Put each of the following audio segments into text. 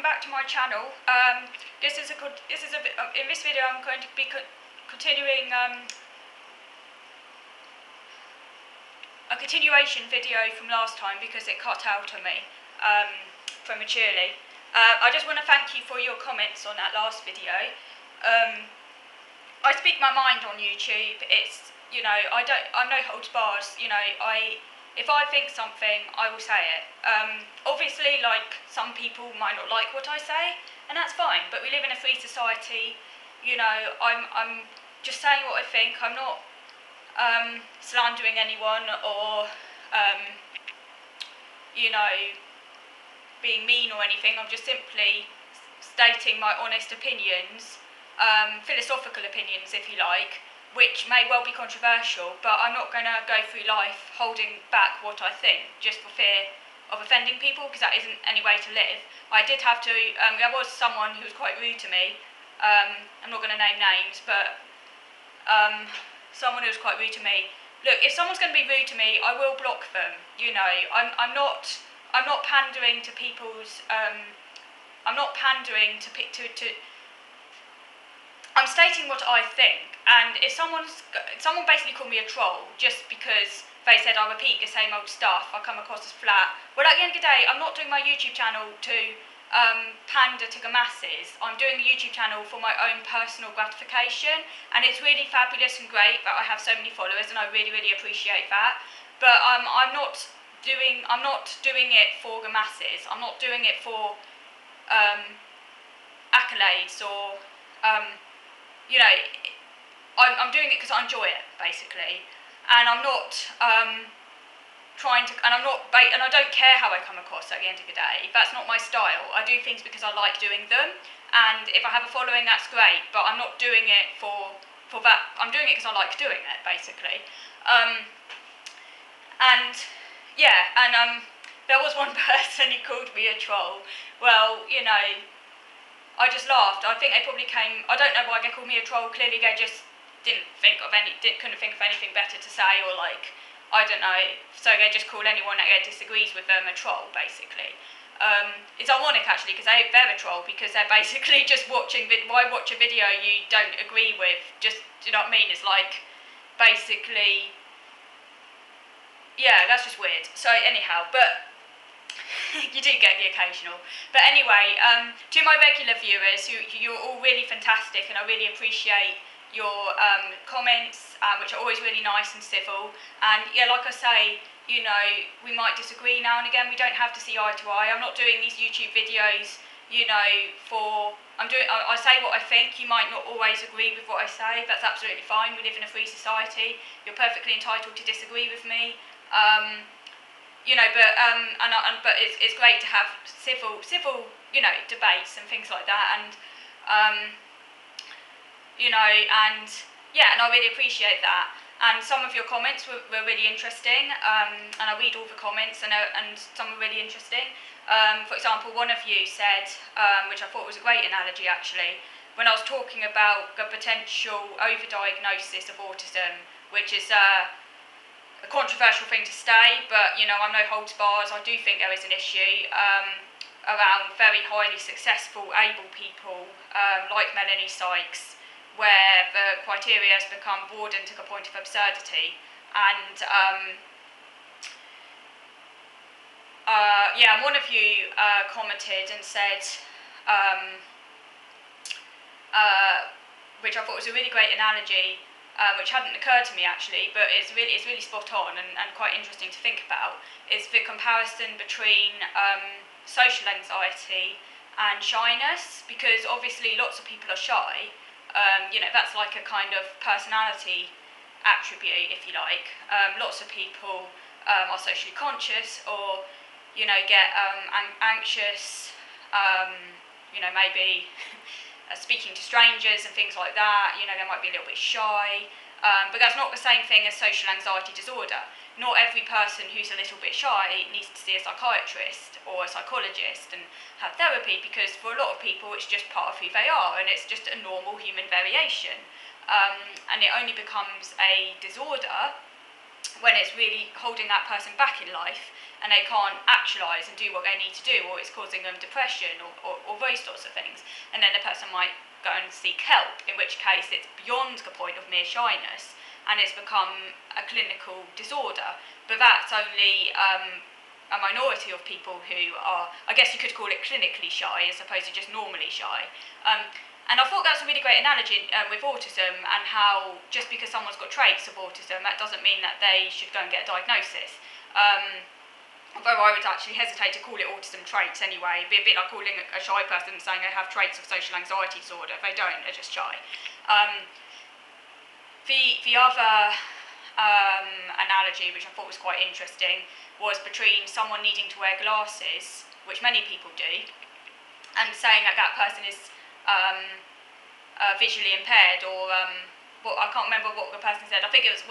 back to my channel. In this video I'm going to be continuing a continuation video from last time because it cut out on me prematurely. I just want to thank you for your comments on that last video. I speak my mind on YouTube. It's, I'm no holds bars. If I think something, I will say it. Obviously, like, some people might not like what I say, and that's fine, but we live in a free society. I'm just saying what I think. I'm not slandering anyone or, being mean or anything. I'm just simply stating my honest opinions, philosophical opinions, if you like, which may well be controversial, but I'm not going to go through life holding back what I think just for fear of offending people, because that isn't any way to live. I did have to, there was someone who was quite rude to me, I'm not going to name names, but someone who was quite rude to me. Look, if someone's going to be rude to me, I will block them, I'm not pandering to people's, I'm not pandering to I'm stating what I think, and if someone basically called me a troll just because they said I repeat the same old stuff, I come across as flat, well, at the end of the day, I'm not doing my YouTube channel to pander to the masses. I'm doing a YouTube channel for my own personal gratification, and it's really fabulous and great that I have so many followers, and I really, really appreciate that. But I'm not doing it for the masses. I'm not doing it for accolades or I'm doing it because I enjoy it, basically, and I'm not and I don't care how I come across at the end of the day. That's not my style. I do things because I like doing them, and if I have a following, that's great, but I'm not doing it for that. I'm doing it because I like doing it, basically. There was one person who called me a troll. Well, I just laughed. I think they probably I don't know why they called me a troll. Clearly they just couldn't think of anything better to say, or like, I don't know, so they just call anyone that disagrees with them a troll, basically. It's ironic, actually, because they're a troll, because they're basically just watching, why watch a video you don't agree with? Just, do you know what I mean? It's like, basically, yeah, that's just weird. So anyhow, but you do get the occasional. But anyway, to my regular viewers, you're all really fantastic, and I really appreciate your comments, which are always really nice and civil. And yeah, like I say, we might disagree now and again. We don't have to see eye to eye. I'm not doing these YouTube videos, I say what I think. You might not always agree with what I say. That's absolutely fine. We live in a free society. You're perfectly entitled to disagree with me. But it's great to have civil, debates and things like that, and and I really appreciate that. And some of your comments were really interesting, and I read all the comments, and some were really interesting. For example, one of you said, which I thought was a great analogy actually, when I was talking about the potential overdiagnosis of autism, which is a controversial thing to say, but I'm no holds bars. I do think there is an issue around very highly successful able people like Melanie Sykes, where the criteria has become broadened to the point of absurdity. And one of you commented and said, which I thought was a really great analogy, which hadn't occurred to me actually, but it's really spot on and quite interesting to think about. It's the comparison between social anxiety and shyness, because obviously lots of people are shy. That's like a kind of personality attribute, if you like. Lots of people are socially conscious, or get anxious, maybe speaking to strangers and things like that. They might be a little bit shy, but that's not the same thing as social anxiety disorder. Not every person who's a little bit shy needs to see a psychiatrist or a psychologist and have therapy, because for a lot of people it's just part of who they are, and it's just a normal human variation. And it only becomes a disorder when it's really holding that person back in life and they can't actualise and do what they need to do, or it's causing them depression or those sorts of things. And then the person might go and seek help, in which case it's beyond the point of mere shyness and it's become a clinical disorder. But that's only a minority of people who are, I guess you could call it clinically shy as opposed to just normally shy. And I thought that's a really great analogy with autism, and how just because someone's got traits of autism, that doesn't mean that they should go and get a diagnosis. Although I would actually hesitate to call it autism traits anyway. It'd be a bit like calling a shy person saying they have traits of social anxiety disorder. If they don't, they're just shy. The other analogy, which I thought was quite interesting, was between someone needing to wear glasses, which many people do, and saying that that person is visually impaired, or I can't remember what the person said. I think it was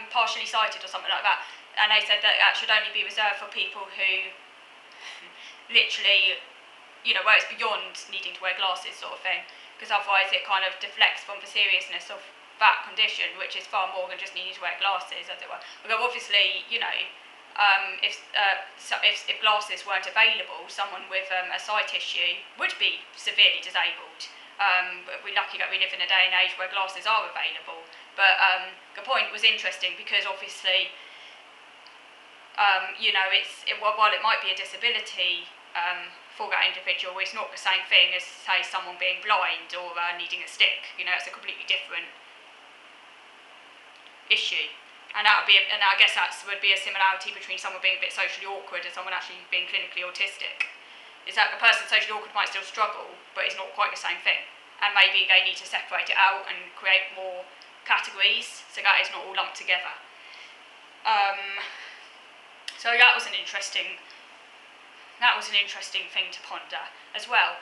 partially sighted or something like that. And they said that should only be reserved for people who literally, where it's beyond needing to wear glasses sort of thing, because otherwise it kind of deflects from the seriousness of that condition, which is far more than just needing to wear glasses, as it were. Although obviously, if glasses weren't available, someone with a sight issue would be severely disabled. But we're lucky that we live in a day and age where glasses are available. But the point was interesting because obviously, while it might be a disability for that individual, it's not the same thing as, say, someone being blind or needing a stick. It's a completely different issue. And I guess that would be a similarity between someone being a bit socially awkward and someone actually being clinically autistic. Is that the person socially awkward might still struggle, but it's not quite the same thing. And maybe they need to separate it out and create more categories so that it's not all lumped together. So that was an interesting thing to ponder as well.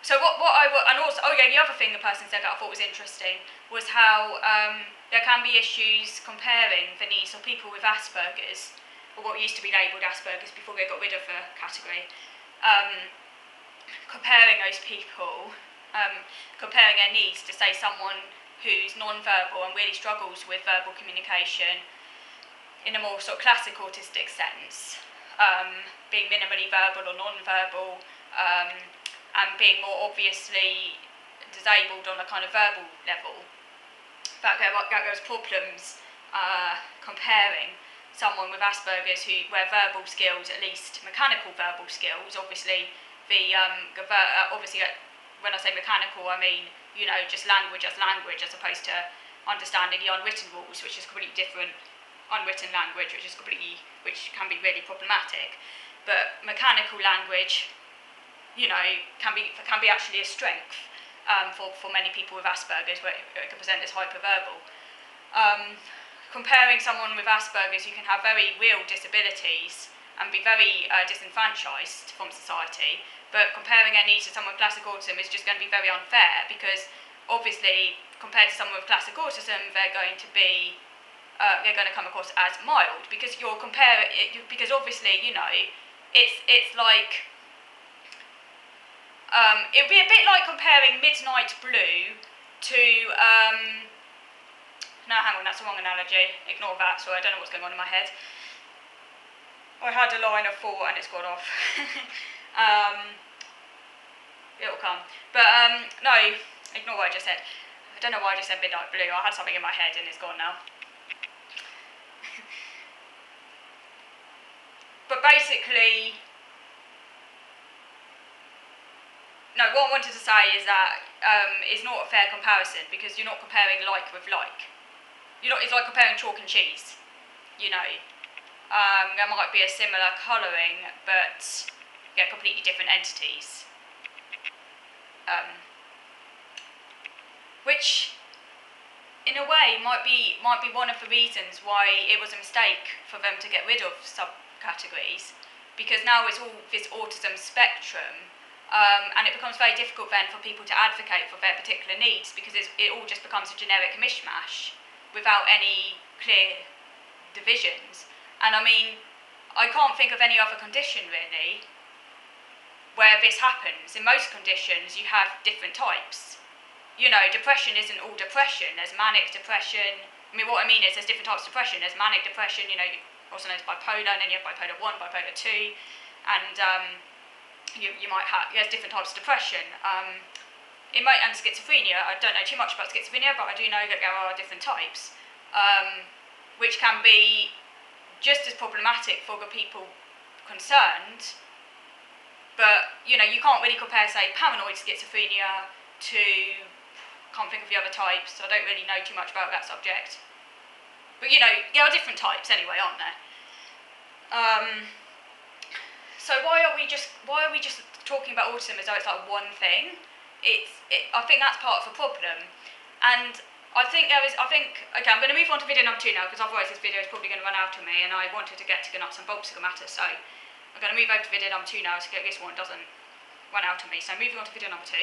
So the other thing the person said that I thought was interesting was how there can be issues comparing the needs of people with Asperger's, or what used to be labelled Asperger's before they got rid of the category, comparing those people, comparing their needs to, say, someone who's non-verbal and really struggles with verbal communication in a more sort of classic autistic sense, being minimally verbal or non-verbal, and being more obviously disabled on a kind of verbal level. That there's problems comparing someone with Asperger's where verbal skills, at least mechanical verbal skills, obviously when I say mechanical, I mean just language as language, as opposed to understanding the unwritten rules, which is completely different. Unwritten language, which can be really problematic, but mechanical language, can be actually a strength for many people with Asperger's, where it can present as hyperverbal. Comparing someone with Asperger's, you can have very real disabilities and be very disenfranchised from society, but comparing their needs to someone with classic autism is just going to be very unfair, because obviously compared to someone with classic autism, they're going to come across as mild, because because obviously it's like it'd be a bit like comparing Midnight Blue to no, hang on, that's the wrong analogy, ignore that, so I don't know what's going on in my head. I had a line of thought and it's gone off. It'll come. But no, ignore what I just said. I don't know why I just said Midnight Blue. I had something in my head and it's gone now. But basically, no, what I wanted to say is that it's not a fair comparison, because you're not comparing like with like. It's like comparing chalk and cheese. There might be a similar colouring, but they're completely different entities. Which, in a way, might be one of the reasons why it was a mistake for them to get rid of subcategories, because now it's all this autism spectrum, and it becomes very difficult then for people to advocate for their particular needs, because it all just becomes a generic mishmash without any clear divisions. And I mean, I can't think of any other condition really where this happens. In most conditions you have different types. you know, depression isn't all depression. There's manic depression. I mean, what I mean is there's different types of depression. There's manic depression, you know, also known as bipolar, and then you have bipolar 1, bipolar 2, and you might have, there's different types of depression. And schizophrenia, I don't know too much about schizophrenia, but I do know that there are different types, which can be just as problematic for the people concerned, but, you know, you can't really compare, say, paranoid schizophrenia to, can't think of the other types, so I don't really know too much about that subject. But, you know, there are different types anyway, aren't there? So why are we just talking about autism as though it's like one thing? I think that's part of the problem, and okay, I'm going to move on to video number 2 now, because otherwise this video is probably going to run out of me, and I wanted to get to the nuts and bolts of the matter, so I'm going to move over to video number 2 now, so this one doesn't run out of me. So moving on to video number 2.